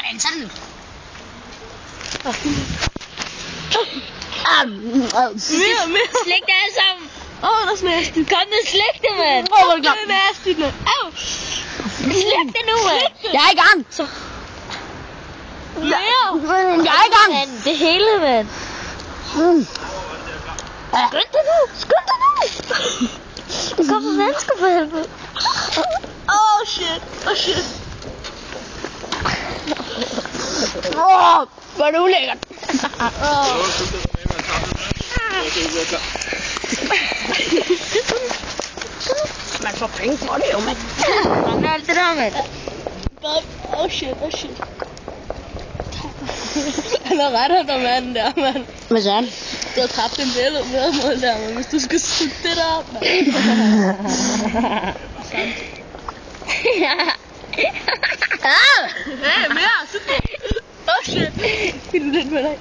Hansen. Mere. Slæg det alle sammen. That's nasty. Kom nu, slæg det, mand. Det er nasty, mand. Au. Slæg det nu, mand. Jeg er i gang. Mere. Jeg er i gang. Mand, det hele, mand. Skynd dig nu. Skynd dig nu. Du kommer mennesker for helvede. Shit. Hvor er det ulækkert. Man får penge for det jo, mand. Brænd alt det der, mand. Shit. Han har ret, der manden der, mand. Hvad så? Du har tabt en vedmål der, men hvis du skal sutte det der op, mand. Hey, mere! Shit! Vil du lidt med dig?